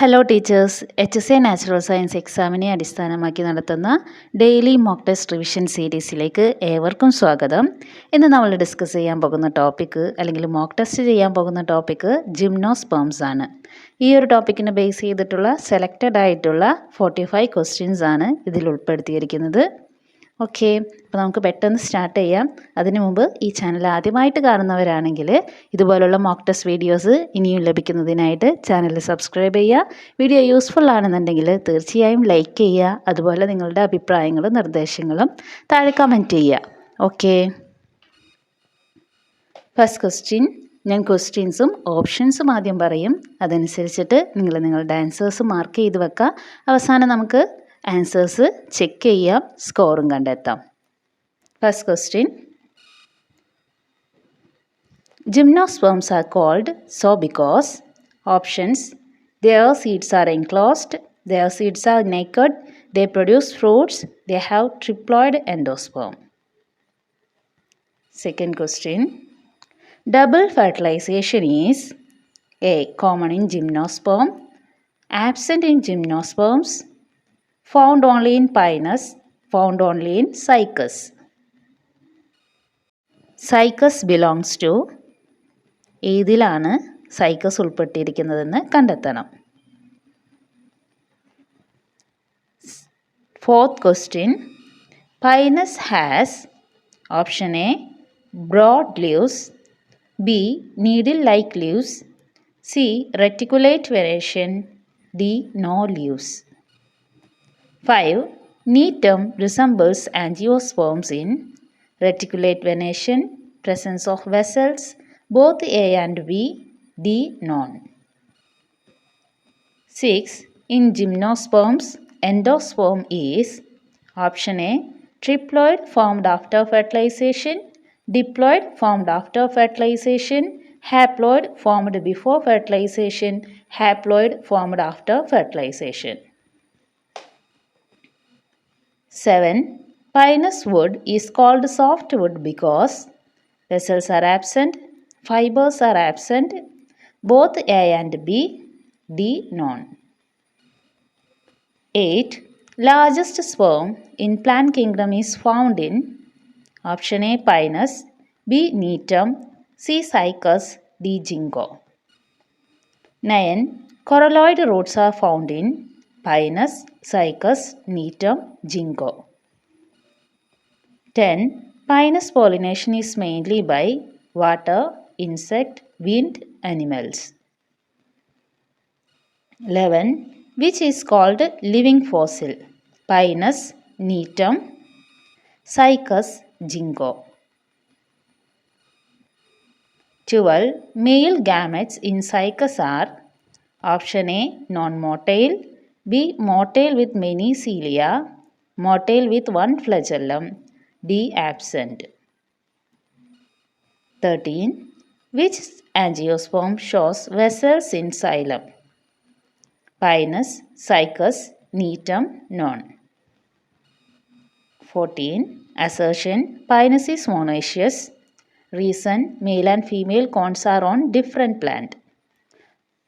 Hello teachers, HSA natural science എക്സാമിനെ അടിസ്ഥാനമാക്കി നടത്തുന്ന ഡെയിലി മോക്ക് ടെസ്റ്റ് റിവിഷൻ സീരീസിലേക്ക് ഏവർക്കും സ്വാഗതം. ഇന്ന് നമ്മൾ ഡിസ്കസ് ചെയ്യാൻ പോകുന്ന ടോപ്പിക്ക് അല്ലെങ്കിൽ മോക്ക് ടെസ്റ്റ് ചെയ്യാൻ പോകുന്ന ടോപ്പിക്ക് ജിംനോസ്പേംസ് ആണ്. ഈ ഒരു ടോപ്പിക്കിനെ ബേസ് ചെയ്തിട്ടുള്ള സെലക്റ്റഡ് ആയിട്ടുള്ള 45 ക്വസ്റ്റ്യൻസ് ആണ് ഇതിൽ ഉൾപ്പെടുത്തിയിരിക്കുന്നത്. ഓക്കെ, അപ്പോൾ നമുക്ക് പെട്ടെന്ന് സ്റ്റാർട്ട് ചെയ്യാം. അതിനു മുമ്പ് ഈ ചാനൽ ആദ്യമായിട്ട് കാണുന്നവരാണെങ്കിൽ ഇതുപോലുള്ള മോക്ക് ടെസ്റ്റ് വീഡിയോസ് ഇനിയും ലഭിക്കുന്നതിനായിട്ട് ചാനൽ സബ്സ്ക്രൈബ് ചെയ്യുക. വീഡിയോ യൂസ്ഫുൾ ആണെന്നുണ്ടെങ്കിൽ തീർച്ചയായും ലൈക്ക് ചെയ്യുക. അതുപോലെ നിങ്ങളുടെ അഭിപ്രായങ്ങളും നിർദ്ദേശങ്ങളും താഴെ കമൻറ്റ് ചെയ്യുക. Okay, first question. ഞാൻ ക്വസ്റ്റ്യൻസും ഓപ്ഷൻസും ആദ്യം പറയും. അതനുസരിച്ചിട്ട് നിങ്ങളുടെ ആൻസേഴ്സ് മാർക്ക് ചെയ്ത് വെക്കുക. അവസാനം നമുക്ക് ആൻസേഴ്സ് ചെക്ക് ചെയ്യാം, സ്കോറും കണ്ടെത്താം. First question. Gymnosperms are called so because options: their seeds are enclosed, their seeds are naked, they produce fruits, they have triploid endosperm. Second question. Double fertilization is A. common in gymnosperm, absent in gymnosperms, found only in Pinus, found only in Cycas. Cycas belongs to ഏതിലാണ് Cycas ഉൾപ്പെട്ടിരിക്കുന്നതെന്ന് കണ്ടെത്തണം. Fourth question. Pinus has option A broad leaves, B needle like leaves, C reticulate venation, D no leaves. 5. Neatum resembles angiosperms in reticulate venation, presence of vessels, both A and B, D none. 6. In gymnosperms, endosperm is option A triploid formed after fertilization, diploid formed after fertilization, haploid formed before fertilization, haploid formed after fertilization. 7. Pinus wood is called softwood because vessels are absent, fibers are absent, both A and B, D none. 8. Largest sperm in plant kingdom is found in option A Pinus, B Neatum, C Cycas, D Ginkgo. 9. Coralloid roots are found in Pinus, Cycas, Neatum, Ginkgo. 10. Pinus pollination is mainly by water, insect, wind, animals. 11. Which is called living fossil? Pinus, Neatum, Cycas, Ginkgo. 12. Male gametes in Cycas are option A non-motile, B motile with many cilia, motile with one flagellum, D absent. 13. Which angiosperm shows vessels in xylem? Pinus, Cycas, Neatum, none. 14. Assertion: Pinus is monoecious. Reason: male and female cones are on different plant.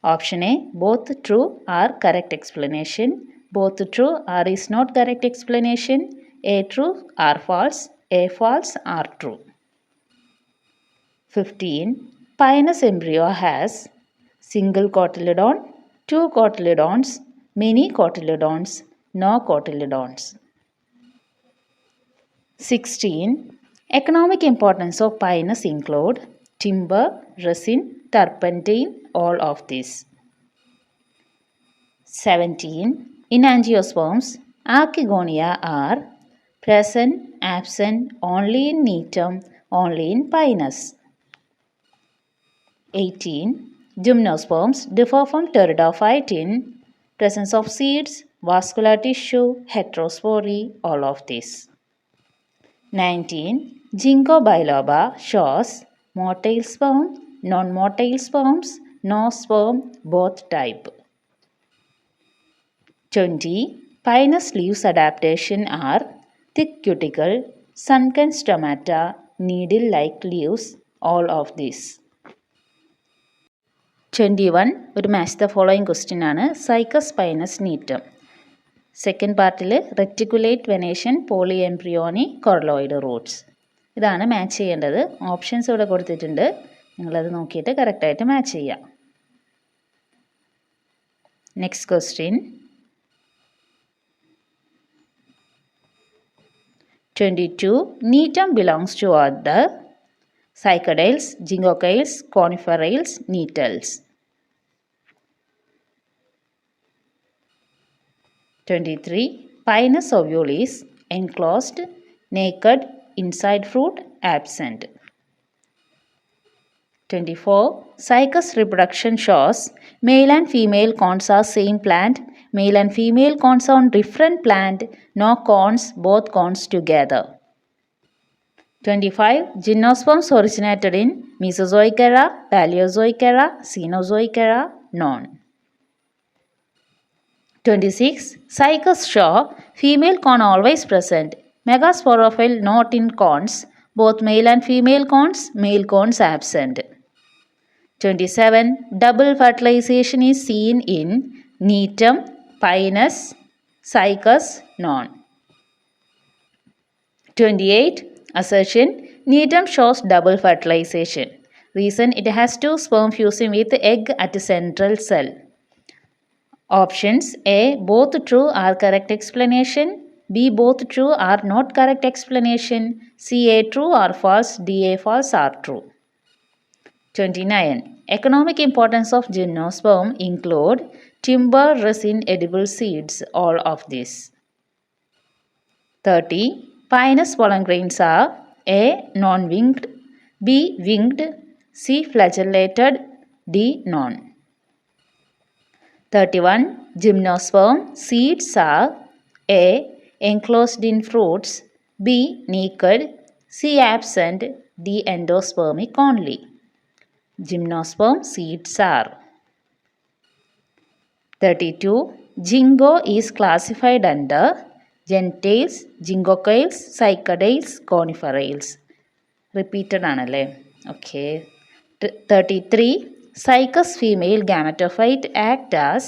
Option A both true or correct explanation, both true or is not correct explanation, A true or false, A false or true. 15. Pinus embryo has single cotyledon, two cotyledons, many cotyledons, no cotyledons. 16. Economic importance of Pinus include timber, resin, turpentine, all of these. 17. In angiosperms, archegonia are present, absent, only in Neatum, only in Pinus. 18. Gymnosperms differ from pteridophyte in presence of seeds, vascular tissue, heterospory, all of this. 19. Ginkgo biloba shows motile sperm, non-motile sperms, no sperm, both type. 20. Pinus leaves adaptation are thick cuticle, sunken stomata, needle-like leaves, all of this. 21 ഒരു match the following question ആണ്. Cycas pinus gnetum. Second പാർട്ടിൽ reticulate venation poly embryony coralloid roots. ഇതാണ് match ചെയ്യേണ്ടത്. Options ഇവിടെ കൊടുത്തിട്ടുണ്ട്, നിങ്ങളത് നോക്കിയിട്ട് കറക്റ്റായിട്ട് മാച്ച് ചെയ്യാം. Next question 22 gnetum belongs to other cycadales, gingocates, coniferales, nettles. 23 Pinus ovule is enclosed, naked, inside fruit, absent. 24 Cycas reproduction shows male and female cones are same plant, male and female cones are on different plant, no cones, both cones together. 25 Gymnosperms originated in Mesozoic era, Paleozoic era, Cenozoic era, none. 26 Cycas show female cone always present, megasporophyll not in cones, both male and female cones, male cones absent. 27 Double fertilization is seen in Neetum, Pinus, Cycas, none. 28 Assertion Neetum shows double fertilization. Reason it has two sperm fusing with egg at central cell. Options A both true are correct explanation, B both true are not correct explanation, C A true or false, D A false or true. 29 Economic importance of gymnosperm include timber, resin, edible seeds, all of this. 30 Pinus pollen grains are A non-winged, B winged, C flagellated, D non. 31 Gymnosperm seeds are A enclosed in fruits, B naked, C absent, D endospermic only. Gymnosperm seeds are. 32 Gingo is classified under Gentiles, Gingocates, Cycadales, Coniferales. Repeated ആണല്ലേ. Okay. 33 Cycas female gametophyte act as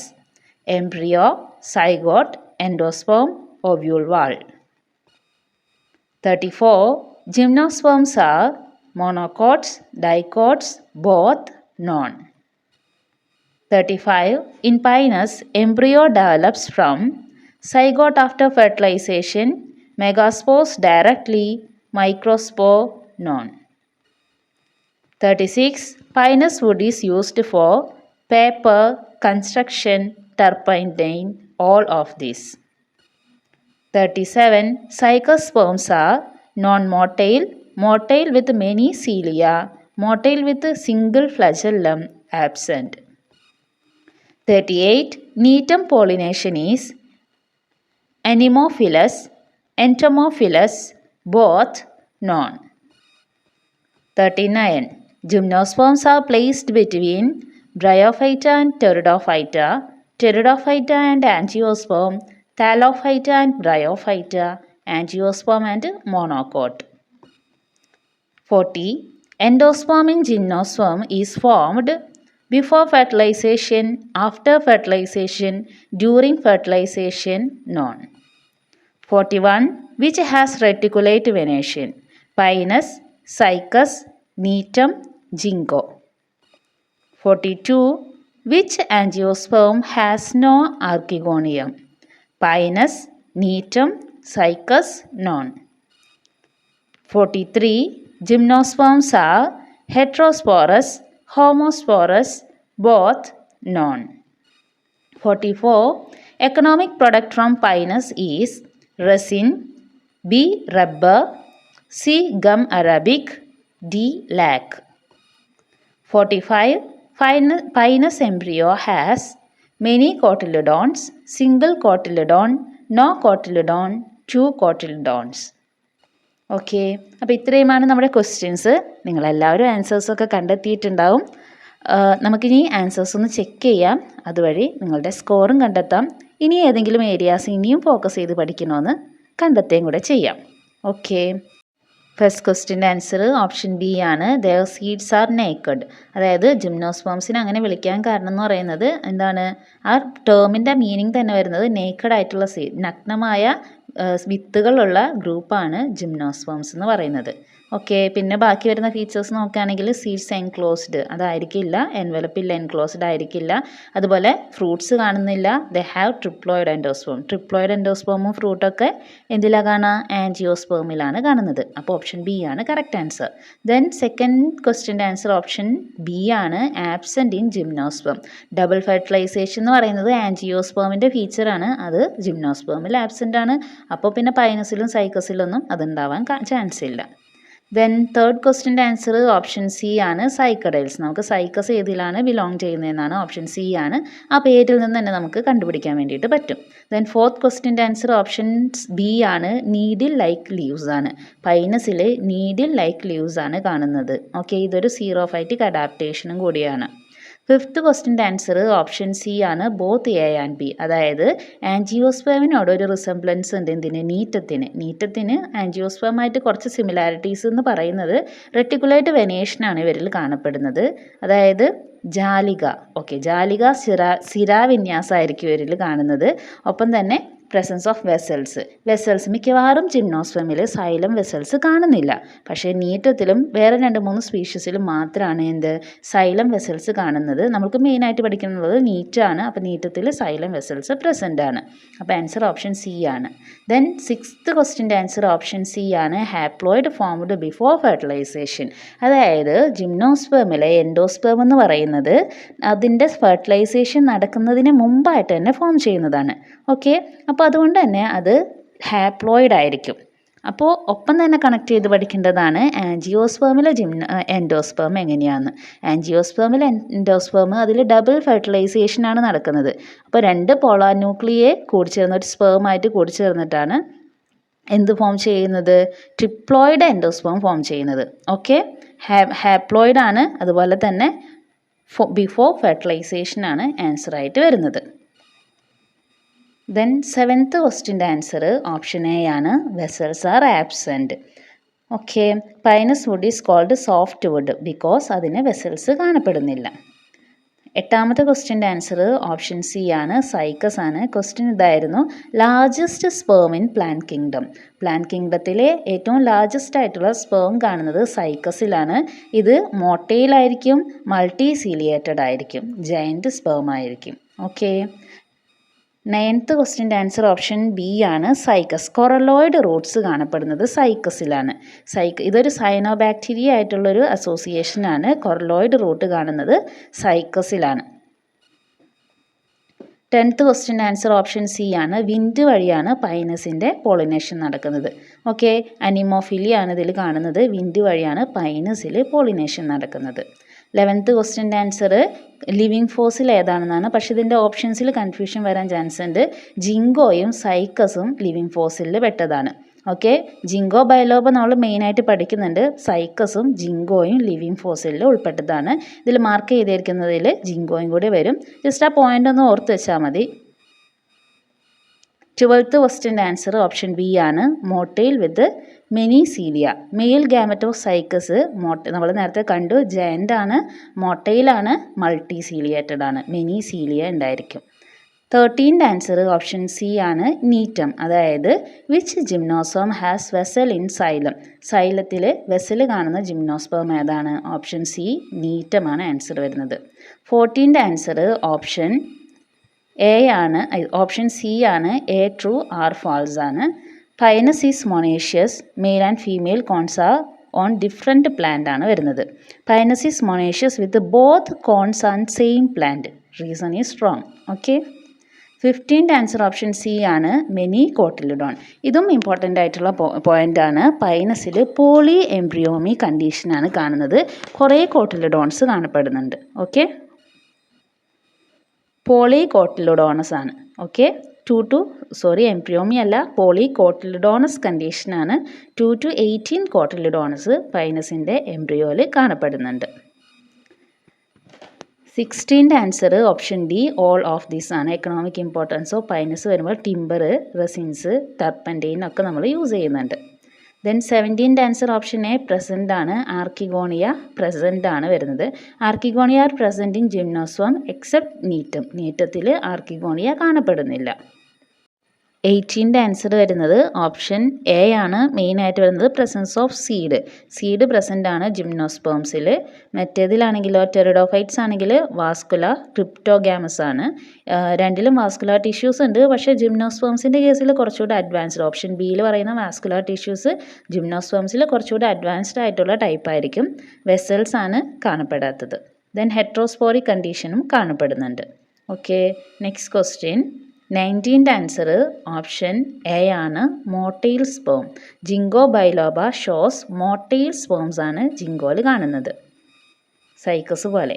embryo, zygote, endosperm, ovule wall. 34 Gymnosperms are monocots, dicots, both, none. 35 In Pinus, embryo develops from zygote after fertilization, megaspores directly, microspore, none. 36 Pinus wood is used for paper, construction, turpentine, all of this. 37 Cycas sperms are non-motile, motile with many cilia, motile with single flagellum, absent. 38 Neetum pollination is anemophilous, entomophilous, both, none. 39 Gymnosperms are placed between Bryophyta and Pteridophyta, Pteridophyta and Angiosperm, Thallophyta and Bryophyta, Angiosperm and Monocot. 40 Endosperm in Gymnosperm is formed before fertilization, after fertilization, during fertilization, none. 41 Which has reticulate venation? Pinus, Cycas, Neetum, Gingo. 42 Which angiosperm has no archegonium? Pinus, Neetum, Cycas, none. 43 Gymnosperms are heterosporous, homosporous, both, none. 44 Economic product from Pinus is resin, B rubber, C gum arabic, D lac. 45 Pinus embryo has many cotyledons, single cotyledon, no cotyledon, two cotyledons. Okay, അപ്പോൾ ഇത്രയുമാണ് നമ്മുടെ questions. നിങ്ങളെല്ലാവരും ആൻസേഴ്സൊക്കെ കണ്ടെത്തിയിട്ടുണ്ടാവും. നമുക്കിനി answers ഒന്ന് check ചെയ്യാം, അതുവഴി നിങ്ങളുടെ സ്കോറും കണ്ടെത്താം. ഇനി ഏതെങ്കിലും ഏരിയാസ് ഇനിയും ഫോക്കസ് ചെയ്ത് പഠിക്കണമെന്ന് കണ്ടെത്തുകയും കൂടെ ചെയ്യാം. ഓക്കെ. ഫസ്റ്റ് ക്വസ്റ്റ്യൻ്റെ ആൻസർ ഓപ്ഷൻ ബി ആണ്. Their seeds are naked. അതായത് ജിംനോസ്പേംസിനെ അങ്ങനെ വിളിക്കാൻ കാരണം എന്ന് പറയുന്നത് എന്താണ്, ആ ടേമിൻ്റെ മീനിങ് തന്നെ വരുന്നത് നേക്കഡ് ആയിട്ടുള്ള സീഡ്, നഗ്നമായ വിത്തുകളുള്ള ഗ്രൂപ്പാണ് ജിംനോസ്പേംസ് എന്ന് പറയുന്നത്. ഓക്കെ, പിന്നെ ബാക്കി വരുന്ന ഫീച്ചേഴ്സ് നോക്കുകയാണെങ്കിൽ സീഡ്സ് എൻക്ലോസ്ഡ് അതായിരിക്കില്ല, എൻവലപ്പില്ല, എൻക്ലോസ്ഡ് ആയിരിക്കില്ല. അതുപോലെ ഫ്രൂട്ട്സ് കാണുന്നില്ല. They have triploid endosperm. Triploid എൻഡോസ്പേമും ഫ്രൂട്ടൊക്കെ എന്തിലാണ് കാണുക, ആൻജിയോസ്പേമിലാണ് കാണുന്നത്. അപ്പോൾ ഓപ്ഷൻ ബി ആണ് കറക്റ്റ് ആൻസർ. ദെൻ സെക്കൻഡ് ക്വസ്റ്റ്യൻ്റെ ആൻസർ ഓപ്ഷൻ ബി ആണ്, absent in gymnosperm. Double fertilization എന്ന് പറയുന്നത് ആൻജിയോസ്പേമിൻ്റെ ഫീച്ചറാണ്, അത് ജിംനോസ്പേമിൽ ആബ്സെൻ്റ് ആണ്. അപ്പോൾ പിന്നെ പൈനസിലും സൈക്കസിലൊന്നും അതുണ്ടാവാൻ ചാൻസ് ഇല്ല. ദെൻ തേർഡ് ക്വസ്റ്റ്യൻ്റെ ആൻസർ ഓപ്ഷൻ സി ആണ്, സൈക്കഡൈൽസ്. നമുക്ക് സൈക്കസ് ഏതിലാണ് ബിലോങ് ചെയ്യുന്നതെന്നാണ്, ഓപ്ഷൻ സി ആണ്. ആ പേരിൽ നിന്ന് തന്നെ നമുക്ക് കണ്ടുപിടിക്കാൻ വേണ്ടിയിട്ട് പറ്റും. ദെൻ ഫോർത്ത് ക്വസ്റ്റ്യൻ്റെ ആൻസർ ഓപ്ഷൻ ബി ആണ്, നീഡിൽ ലൈക്ക് ലീവ്സ് ആണ്. പൈനസിൽ നീഡിൽ ലൈക്ക് ലീവ്സ് ആണ് കാണുന്നത്. ഓക്കെ, ഇതൊരു സീറോഫൈറ്റിക് അഡാപ്റ്റേഷനും കൂടിയാണ്. ഫിഫ്ത്ത് ക്വസ്റ്റ്യൻ്റെ ആൻസർ ഓപ്ഷൻ സി ആണ്, ബോത്ത് എ ആൻഡ് ബി. അതായത് ആൻജിയോസ്പേമിനോട് ഒരു റിസംബ്ലൻസ് ഉണ്ട് എന്തിന്, നീറ്റത്തിന് ആൻജിയോസ്പേമായിട്ട് കുറച്ച് സിമിലാരിറ്റീസ് എന്ന് പറയുന്നത് റെറ്റിക്കുലേറ്റ് വെനേഷനാണ് ഇവരിൽ കാണപ്പെടുന്നത്. അതായത് ജാലിക, ഓക്കെ, ജാലിക സിരാവിന്യാസമായിരിക്കും ഇവരിൽ കാണുന്നത്. ഒപ്പം തന്നെ പ്രസൻസ് ഓഫ് വെസൽസ് മിക്കവാറും ജിംനോസ്പേമിൽ സൈലം വെസൽസ് കാണുന്നില്ല. പക്ഷേ നീറ്റത്തിലും വേറെ 2-3 സ്പീഷീസിലും മാത്രമാണ് എന്ത്, സൈലം വെസൽസ് കാണുന്നത്. നമുക്ക് മെയിനായിട്ട് പഠിക്കുന്നത് നീറ്റാണ്. അപ്പോൾ നീറ്റത്തിൽ സൈലം വെസൽസ് പ്രസൻ്റ് ആണ്. അപ്പോൾ ആൻസർ ഓപ്ഷൻ സി ആണ്. ദെൻ സിക്സ്ത് ക്വസ്റ്റ്യൻ്റെ ആൻസർ ഓപ്ഷൻ സി ആണ്, ഹാപ്ലോയിഡ് ഫോംഡ് ബിഫോർ ഫെർട്ടിലൈസേഷൻ. അതായത് ജിംനോസ്പേമിലെ എൻഡോസ്പേം എന്ന് പറയുന്നത് അതിൻ്റെ ഫെർട്ടിലൈസേഷൻ നടക്കുന്നതിന് മുമ്പായിട്ട് തന്നെ ഫോം ചെയ്യുന്നതാണ്. ഓക്കെ, അപ്പോൾ അതുകൊണ്ട് തന്നെ അത് ഹാപ്ലോയിഡ് ആയിരിക്കും. അപ്പോൾ ഒപ്പം തന്നെ കണക്ട് ചെയ്ത് പഠിക്കേണ്ടതാണ് ആൻജിയോസ്പേമിലെ എൻഡോസ്പേം എങ്ങനെയാണെന്ന്. ആൻജിയോസ്പേമിലെ എൻഡോസ്പേം അതിൽ ഡബിൾ ഫെർട്ടിലൈസേഷനാണ് നടക്കുന്നത്. അപ്പോൾ 2 പോളാർ ന്യൂക്ലിയെ കൂടിച്ചേർന്ന് ഒരു സ്പേമായിട്ട് കൂടിച്ചേർന്നിട്ടാണ് എന്ത് ഫോം ചെയ്യുന്നത്, ട്രിപ്ലോയിഡ് എൻഡോസ്പേം ഫോം ചെയ്യുന്നത്. ഓക്കെ, ഹാപ്ലോയിഡ് ആണ്. അതുപോലെ തന്നെ ബിഫോർ ഫെർട്ടിലൈസേഷനാണ് ആൻസർ ആയിട്ട് വരുന്നത്. ദെൻ സെവൻത്ത് ക്വസ്റ്റ്യൻ്റെ ആൻസർ ഓപ്ഷൻ എ ആണ്, vessels are absent. Okay, pinus wood is called soft wood because അതിന് വെസൽസ് കാണപ്പെടുന്നില്ല. എട്ടാമത്തെ ക്വസ്റ്റ്യൻ്റെ ആൻസർ ഓപ്ഷൻ സി ആണ്, സൈക്കസ് ആണ്. ക്വസ്റ്റ്യൻ ഇതായിരുന്നു, largest sperm in plant kingdom. Plant കിങ്ഡത്തിലെ ഏറ്റവും ലാർജസ്റ്റ് ആയിട്ടുള്ള സ്പേം കാണുന്നത് സൈക്കസിലാണ്. ഇത് മോട്ടയിലായിരിക്കും, മൾട്ടി സീലിയേറ്റഡ് ആയിരിക്കും, ജയൻറ്റ് സ്പേം ആയിരിക്കും. ഓക്കെ, നയൻത്ത് ക്വസ്റ്റ്യൻ്റെ ആൻസർ ഓപ്ഷൻ ബി ആണ്, സൈക്കസ്. കൊറലോയിഡ് റൂട്ട്സ് കാണപ്പെടുന്നത് സൈക്കസിലാണ്. ഇതൊരു സൈനോബാക്ടീരിയ ആയിട്ടുള്ളൊരു അസോസിയേഷനാണ്. കൊറലോയിഡ് റൂട്ട് കാണുന്നത് സൈക്കസിലാണ്. 10th ക്വസ്റ്റ്യൻ്റെ ആൻസർ ഓപ്ഷൻ സി ആണ്, വിൻഡ് വഴിയാണ് പൈനസിൻ്റെ പോളിനേഷൻ നടക്കുന്നത്. ഓക്കെ, അനിമോഫിലി ആണ് ഇതിൽ കാണുന്നത്, വിൻഡ് വഴിയാണ് പൈനസിൽ പോളിനേഷൻ നടക്കുന്നത്. 11th ക്വസ്റ്റ്യൻ്റെ ആൻസർ ലിവിങ് ഫോസിൽ ഏതാണെന്നാണ്. പക്ഷേ ഇതിൻ്റെ ഓപ്ഷൻസിൽ കൺഫ്യൂഷൻ വരാൻ ചാൻസ് ഉണ്ട്. ജിങ്കോയും സൈക്കസും ലിവിങ് ഫോസിലിൽ പെട്ടതാണ്. ഓക്കെ, ജിങ്കോ ബൈലോബ നമ്മൾ മെയിനായിട്ട് പഠിക്കുന്നുണ്ട്. സൈക്കസും ജിങ്കോയും ലിവിങ് ഫോസിലിൽ ഉൾപ്പെട്ടതാണ്. ഇതിൽ മാർക്ക് ചെയ്തിരിക്കുന്നതിൽ ജിങ്കോയും കൂടി വരും. ജസ്റ്റ് ആ പോയിൻ്റ് ഒന്ന് ഓർത്ത് വെച്ചാൽ മതി. 12th ക്വസ്റ്റ്യൻ്റെ ആൻസർ ഓപ്ഷൻ ബി ആണ്, മോട്ടയിൽ വിത്ത് മെനിസീലിയ. മെയിൽ ഗാമറ്റോസൈക്കസ് നമ്മൾ നേരത്തെ കണ്ടു, ജയൻ്റ് ആണ്, മോട്ടയിലാണ്, മൾട്ടി സീലിയേറ്റഡ് ആണ്, മെനിസീലിയ ഉണ്ടായിരിക്കും. 13th ആൻസർ ഓപ്ഷൻ സി ആണ്, നീറ്റം. അതായത് which gymnosperm has vessel in xylem. സൈലത്തിൽ വെസൽ കാണുന്ന ജിംനോസ്പേം ഏതാണ്, ഓപ്ഷൻ സി, നീറ്റമാണ് ആൻസർ വരുന്നത്. 14th ആൻസർ ഓപ്ഷൻ എ ആണ്, ഓപ്ഷൻ സി ആണ്, എ ട്രൂ ആർ ഫാൾസ് ആണ്. Pinus is monoecious, male and female cones are on different plant ആണ് വരുന്നത്. Pinus is monoecious with both cones and same plant, reason is strong. Okay, 15th answer option C ആണ്, many cotyledon. ഇതും important ആയിട്ടുള്ള പോയിൻ്റാണ്. പൈനസിൽ poly എംബ്രിയോമി കണ്ടീഷനാണ് കാണുന്നത്, കുറേ കോട്ടിലിഡോൺസ് കാണപ്പെടുന്നുണ്ട്. ഓക്കെ, പോളി കോട്ടിലിഡോണസ് ആണ്. ഓക്കെ, എംബ്രിയോമി അല്ല, പോളി കോട്ടിലിഡോണസ് കണ്ടീഷനാണ്. 2 to 18 കോട്ടിലിഡോണസ് പൈനസിൻ്റെ എംബ്രിയോയിൽ കാണപ്പെടുന്നുണ്ട്. 16th answer option D, all of these ആണ്. എക്കണോമിക് ഇമ്പോർട്ടൻസ് ഓഫ് പൈനസ് വരുമ്പോൾ ടിമ്പർ, റെസിൻസ്, ടർപ്പൻറ്റൈൻ ഒക്കെ നമ്മൾ യൂസ് ചെയ്യുന്നുണ്ട്. Then 17th answer option A present ആണ്. ആർക്കിഗോണിയ പ്രസൻ്റ് ആണ് വരുന്നത്. Archegonia are present in gymnosperm except gnetum. നീറ്റത്തിൽ ആർക്കിഗോണിയ കാണപ്പെടുന്നില്ല. 18th ആൻസർ വരുന്നത് ഓപ്ഷൻ എ ആണ്. മെയിനായിട്ട് വരുന്നത് പ്രസൻസ് ഓഫ് സീഡ് പ്രസൻ്റ് ആണ് ജിംനോസ്പേംസിൽ. മറ്റേതിലാണെങ്കിലോ ടെറിഡോഫൈറ്റ്സ് ആണെങ്കിൽ വാസ്കുലർ ക്രിപ്റ്റോഗാമസ് ആണ്. രണ്ടിലും വാസ്കുലർ ടിഷ്യൂസ് ഉണ്ട്. പക്ഷേ ജിംനോസ്പേംസിൻ്റെ കേസിൽ കുറച്ചുകൂടി അഡ്വാൻസ്ഡ്, ഓപ്ഷൻ ബിയിൽ പറയുന്ന വാസ്കുലർ ടിഷ്യൂസ് ജിംനോസ്പേംസിൽ കുറച്ചുകൂടി അഡ്വാൻസ്ഡ് ആയിട്ടുള്ള ടൈപ്പ് ആയിരിക്കും. വെസൽസ് ആണ് കാണപ്പെടാത്തത്. ദെൻ ഹെട്രോസ്പോറിക് കണ്ടീഷനും കാണപ്പെടുന്നുണ്ട്. Okay, next question. 19th answer option A ആണ്. Motile sperm. Ginkgo biloba shows motile sperms ആണ് ജിങ്കോയിൽ കാണുന്നത്, സൈക്കസ് പോലെ.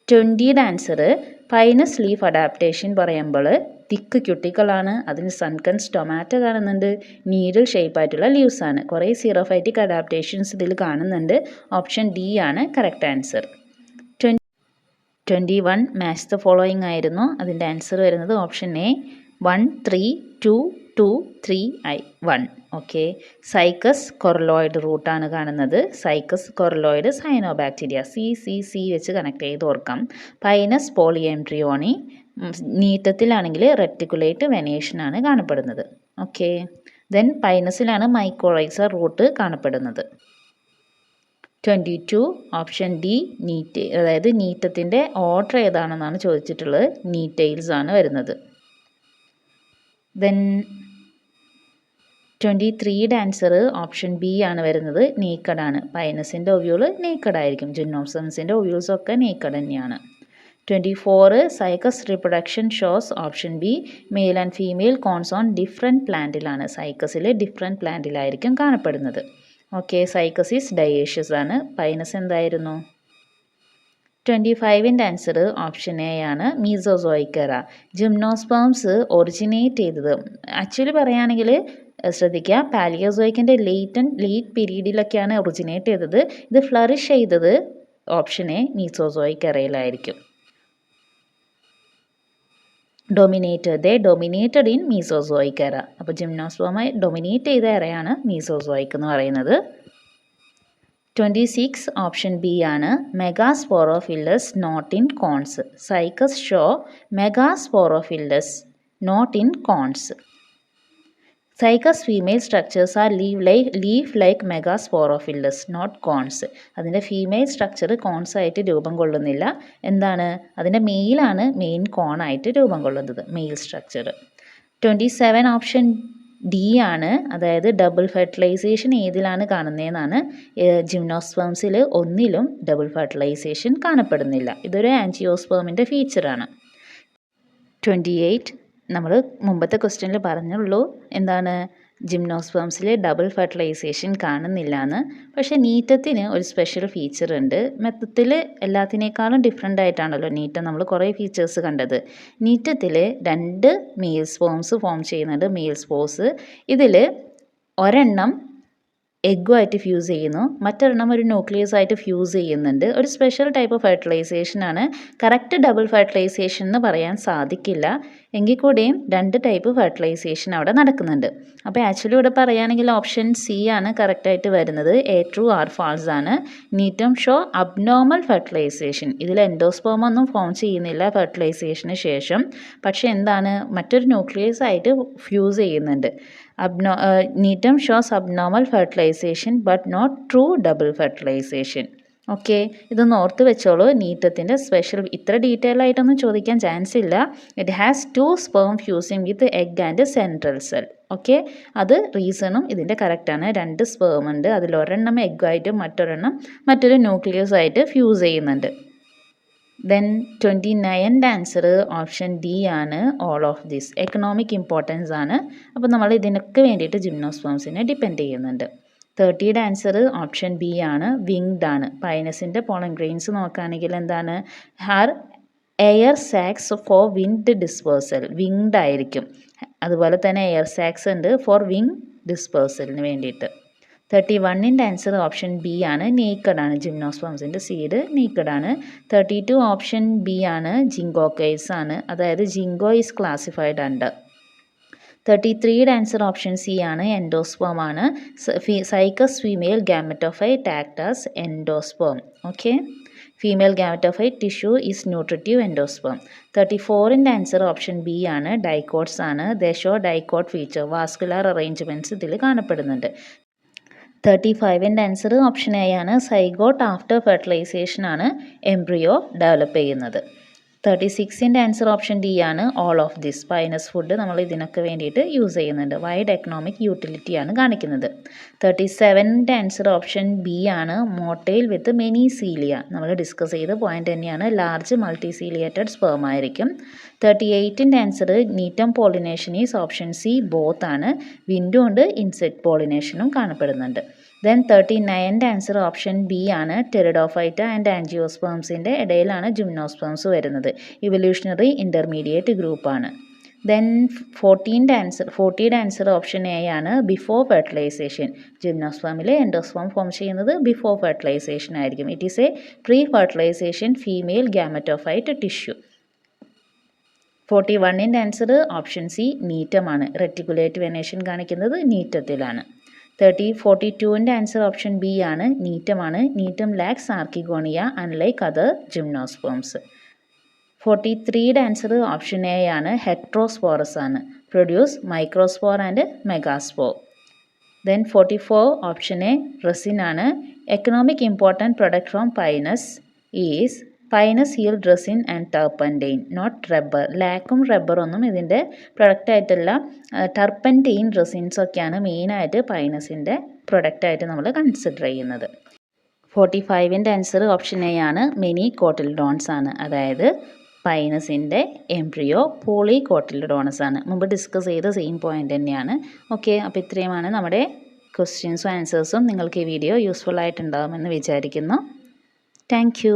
20th answer Pinus leaf adaptation പറയുമ്പോൾ തിക്ക് ക്യൂട്ടിക്കളാണ്. അതിന് സൺകൺ സ്റ്റൊമാറ്റോ കാണുന്നുണ്ട്. നീഡിൽ ഷേപ്പായിട്ടുള്ള ലീവ്സ് ആണ്. കുറേ സീറോഫൈറ്റിക് അഡാപ്റ്റേഷൻസ് ഇതിൽ കാണുന്നുണ്ട്. ഓപ്ഷൻ ഡി ആണ് correct answer. 21 match the following ആയിരുന്നു. അതിൻ്റെ ആൻസർ വരുന്നത് ഓപ്ഷൻ എ 1 3 2 2 3 1. ഓക്കെ, സൈക്കസ് കൊറലോയിഡ് റൂട്ടാണ് കാണുന്നത്. സൈക്കസ് കൊറലോയിഡ് സൈനോബാക്ടീരിയ സി വെച്ച് കണക്ട് ചെയ്ത് ഓർക്കാം. പൈനസ് പോളിഎംബ്രിയോണി. നീറ്റത്തിലാണെങ്കിൽ റെറ്റിക്കുലേറ്റ് വെനേഷനാണ് കാണപ്പെടുന്നത്. ഓക്കെ, ദെൻ പൈനസിലാണ് മൈക്കോറൈസർ റൂട്ട് കാണപ്പെടുന്നത്. 22 ഓപ്ഷൻ ഡി നീറ്റ്, അതായത് നീറ്റത്തിൻ്റെ ഓർഡർ ഏതാണെന്നാണ് ചോദിച്ചിട്ടുള്ളത്. നീറ്റെയിൽസ് ആണ് വരുന്നത്. ദെൻ 23യുടെ ആൻസർ ഓപ്ഷൻ ബി ആണ് വരുന്നത്. നേക്കഡ് ആണ്. പൈനസിൻ്റെ ഒവ്യൂൾ നേക്കഡ് ആയിരിക്കും. ജിംനോസ്പേംസിൻ്റെ ഒവ്യൂൾസ് ഒക്കെ നേക്കഡ് തന്നെയാണ്. 24 cycas reproduction shows option B male and female cones on different പ്ലാന്റിലാണ്. സൈക്കസിൽ ഡിഫറെൻറ്റ് പ്ലാന്റിലായിരിക്കും കാണപ്പെടുന്നത്. ഓക്കെ, സൈക്കസിസ് ഡയേഷ്യസ് ആണ്. പൈനസ് എന്തായിരുന്നു? 25ൻ്റെ ആൻസർ ഓപ്ഷൻ എ ആണ്. മീസോസോയിക്കറ. ജിംനോസ്പേംസ് ഒറിജിനേറ്റ് ചെയ്തത് ആക്ച്വലി പറയുകയാണെങ്കിൽ ശ്രദ്ധിക്കുക, പാലിയോസോയിക്കിൻ്റെ ലേറ്റ് പീരീഡിലൊക്കെയാണ് ഒറിജിനേറ്റ് ചെയ്തത്. ഇത് ഫ്ലറിഷ് ചെയ്തത് ഓപ്ഷൻ എ മീസോസോയിക്കറയിലായിരിക്കും. Dominated in Mesozoic era. അപ്പോൾ ജിംനോസ്പേമായി ഡൊമിനേറ്റ് ചെയ്ത എറയാണ് മീസോസോയിക് എന്ന് പറയുന്നത്. 26 ഓപ്ഷൻ ബി ആണ്. Megasporophylls not in cones. Cycas show megasporophylls not in cones. Cycas female structures are leaf like megasporophylls not cones. അതിൻ്റെ ഫീമെയിൽ സ്ട്രക്ചർ കോൺസ് ആയിട്ട് രൂപം കൊള്ളുന്നില്ല. എന്താണ്? അതിൻ്റെ മെയിലാണ് മെയിൻ കോണായിട്ട് രൂപം കൊള്ളുന്നത്, മെയിൽ സ്ട്രക്ചർ. 27 ഓപ്ഷൻ ഡി ആണ്. അതായത് ഡബിൾ ഫെർട്ടിലൈസേഷൻ ഏതിലാണ് കാണുന്നതെന്നാണ്. ജിംനോസ്പേംസിൽ ഒന്നിലും ഡബിൾ ഫെർട്ടിലൈസേഷൻ കാണപ്പെടുന്നില്ല. ഇതൊരു ആൻജിയോസ്പേമിൻ്റെ ഫീച്ചറാണ്. 28 നമ്മൾ മുമ്പത്തെ ക്വസ്റ്റ്യനിൽ പറഞ്ഞുള്ളൂ എന്താണ്, ജിംനോസ്പേംസിൽ ഡബിൾ ഫെർട്ടിലൈസേഷൻ കാണുന്നില്ല എന്ന്. പക്ഷേ നീറ്റത്തിന് ഒരു സ്പെഷ്യൽ ഫീച്ചർ ഉണ്ട്. മൊത്തത്തിൽ എല്ലാത്തിനേക്കാളും ഡിഫറെൻ്റ് ആയിട്ടാണല്ലോ നീറ്റം നമ്മൾ കുറേ ഫീച്ചേഴ്സ് കണ്ടത്. നീറ്റത്തിൽ 2 മെയിൽ സ്പോംസ് ഫോം ചെയ്യുന്നുണ്ട്, മെയിൽ സ്പോസ്. ഇതിൽ ഒരെണ്ണം എഗ്ഗുമായിട്ട് ഫ്യൂസ് ചെയ്യുന്നു, മറ്റൊരെണ്ണം ഒരു ന്യൂക്ലിയസ് ആയിട്ട് ഫ്യൂസ് ചെയ്യുന്നുണ്ട്. ഒരു സ്പെഷ്യൽ ടൈപ്പ് ഓഫ് ഫെർട്ടിലൈസേഷനാണ്. കറക്റ്റ് ഡബിൾ ഫെർട്ടിലൈസേഷൻ എന്ന് പറയാൻ സാധിക്കില്ല. എങ്കിൽ കൂടെയും 2 ടൈപ്പ് ഫെർട്ടിലൈസേഷൻ അവിടെ നടക്കുന്നുണ്ട്. അപ്പോൾ ആക്ച്വലി ഇവിടെ പറയുകയാണെങ്കിൽ ഓപ്ഷൻ സി ആണ് കറക്റ്റായിട്ട് വരുന്നത്. എ ട്രൂ ആർ ഫാൾസ് ആണ്. നീറ്റം ഷോ അബ്നോർമൽ ഫെർട്ടിലൈസേഷൻ. ഇതിൽ എൻഡോസ്പേം ഒന്നും ഫോം ചെയ്യുന്നില്ല ഫെർട്ടിലൈസേഷന് ശേഷം. പക്ഷേ എന്താണ്, മറ്റൊരു ന്യൂക്ലിയസ് ആയിട്ട് ഫ്യൂസ് ചെയ്യുന്നുണ്ട്. Gnetum shows abnormal fertilization but not true double fertilization. Okay, ഇതൊന്ന് ഓർത്ത് വെച്ചോളൂ. നീറ്റത്തിൻ്റെ സ്പെഷ്യൽ ഇത്ര ഡീറ്റെയിൽ ആയിട്ടൊന്നും ചോദിക്കാൻ ചാൻസ് ഇല്ല. It has 2 sperm fusing with egg and central cell. Okay, അത് റീസണും ഇതിൻ്റെ കറക്റ്റാണ്. 2 സ്പേം ഉണ്ട്, അതിലൊരെണ്ണം എഗ്ഗായിട്ടും മറ്റൊരെണ്ണം മറ്റൊരു ന്യൂക്ലിയസ് ആയിട്ട് ഫ്യൂസ് ചെയ്യുന്നുണ്ട്. ദെൻ 29ൻ്റെ ആൻസർ ഓപ്ഷൻ ഡി ആണ്. All of this economic importance ആണ്. അപ്പോൾ നമ്മൾ ഇതിനൊക്കെ വേണ്ടിയിട്ട് ജിംനോസ്പേംസിനെ ഡിപ്പെൻഡ് ചെയ്യുന്നുണ്ട്. 30യുടെ ആൻസർ ഓപ്ഷൻ ബി ആണ്. വിങ്ഡ് ആണ്. പൈനസിൻ്റെ പോളൻ ഗ്രെയിൻസ് നോക്കുകയാണെങ്കിൽ എന്താണ്, have air sacs for wind dispersal. Winged ആയിരിക്കും. അതുപോലെ തന്നെ എയർ സാക്സ് ഉണ്ട് ഫോർ വിങ് ഡിസ്പേഴ്സലിന് വേണ്ടിയിട്ട്. 31ൻ്റെ ആൻസർ ഓപ്ഷൻ ബി ആണ്. നേക്കഡ് ആണ്. ജിംനോസ്പേംസിൻ്റെ സീഡ് നേക്കഡ് ആണ്. 32 ഓപ്ഷൻ ബി ആണ്. ജിങ്കോക്കൈസ് ആണ്. അതായത് ജിങ്കോ ഈസ് ക്ലാസിഫൈഡ് അണ്ടർ. 33യുടെ ആൻസർ ഓപ്ഷൻ സി ആണ്, എൻഡോസ്പേം ആണ്. Cycas female gametophyte act as endosperm. Okay, female gametophyte tissue is nutritive endosperm. 34ൻ്റെ ആൻസർ ഓപ്ഷൻ ബി ആണ്, ഡൈക്കോട്ട്സ് ആണ്. They show dicot feature, vascular arrangements ഇതിൽ കാണപ്പെടുന്നുണ്ട്. 35ൻ്റെ answer option A ആണ്, സൈഗോട്ട് ആഫ്റ്റർ ഫെർട്ടിലൈസേഷൻ ആണ് എംബ്രിയോ ഡെവലപ്പ് ചെയ്യുന്നത്. 36ൻ്റെ ആൻസർ ഓപ്ഷൻ ഡി ആണ്, all of this. Pinus food നമ്മൾ ഇതിനൊക്കെ വേണ്ടിയിട്ട് യൂസ് ചെയ്യുന്നുണ്ട്. വൈഡ് എക്കണോമിക് യൂട്ടിലിറ്റി ആണ് കാണിക്കുന്നത്. 37ൻ്റെ ആൻസർ ഓപ്ഷൻ ബി ആണ്, മോട്ടൈൽ വിത്ത് മെനി സീലിയ. നമ്മൾ ഡിസ്കസ് ചെയ്ത പോയിന്റ് തന്നെയാണ്, ലാർജ് മൾട്ടിസീലിയേറ്റഡ് സ്പേം ആയിരിക്കും. 38ൻ്റെ answer Gnetum pollination is option C, both ആണ്. വിൻഡും ഉണ്ട്, ഇൻസെക്ട് പോളിനേഷനും കാണപ്പെടുന്നുണ്ട്. ദെൻ 39ൻ്റെ ആൻസർ ഓപ്ഷൻ ബി ആണ്, ടെറിഡോഫൈറ്റ ആൻഡ് ആൻജിയോസ്പേംസിൻ്റെ ഇടയിലാണ് ജിംനോസ്പേംസ് വരുന്നത്. ഇവല്യൂഷണറി ഇൻ്റർമീഡിയറ്റ് ഗ്രൂപ്പാണ്. ദെൻ 40യുടെ ആൻസർ ഓപ്ഷൻ എ ആണ്, ബിഫോർ ഫെർട്ടിലൈസേഷൻ. ജിംനോസ്പേമിൽ എൻഡോസ്പേം ഫോം ചെയ്യുന്നത് ബിഫോർ ഫെർട്ടിലൈസേഷൻ ആയിരിക്കും. It is a pre fertilisation female gametophyte tissue. 41ൻ്റെ ആൻസർ ഓപ്ഷൻ സി, നീറ്റമാണ്. റെറ്റിക്കുലേറ്റ് വെനേഷൻ കാണിക്കുന്നത് നീറ്റത്തിലാണ്. 42ൻ്റെ ആൻസർ ഓപ്ഷൻ ബി ആണ്, നീറ്റമാണ്. Gnetum lacks archegonia unlike other gymnosperms. 43യുടെ ആൻസർ ഓപ്ഷൻ എ ആണ്, ഹെട്രോസ്പോറസ് ആണ്. Produce microspore and megaspore. Then 44 option A, resin ആണ്. Economic important product from Pinus is Pinus yield resin and turpentine, not rubber. ലാക്കും റബ്ബറൊന്നും ഇതിൻ്റെ പ്രൊഡക്റ്റായിട്ടല്ല. ടർപ്പൻറ്റെയിൻ റെസിൻസൊക്കെയാണ് മെയിനായിട്ട് പൈനസിൻ്റെ പ്രൊഡക്റ്റായിട്ട് നമ്മൾ കൺസിഡർ ചെയ്യുന്നത്. 45ൻ്റെ ആൻസർ ഓപ്ഷൻ എ ആണ്, മെനി കോട്ടിൽഡോൺസ് ആണ്. അതായത് പൈനസിൻ്റെ എംബ്രിയോ പോളി കോട്ടിൽഡോണസ് ആണ്. മുമ്പ് ഡിസ്കസ് ചെയ്ത സെയിം പോയിൻ്റ് തന്നെയാണ്. ഓക്കെ, അപ്പോൾ ഇത്രയുമാണ് നമ്മുടെ ക്വസ്റ്റ്യൻസും ആൻസേഴ്സും. നിങ്ങൾക്ക് ഈ വീഡിയോ യൂസ്ഫുൾ ആയിട്ടുണ്ടാകുമെന്ന് വിചാരിക്കുന്നു. Thank you.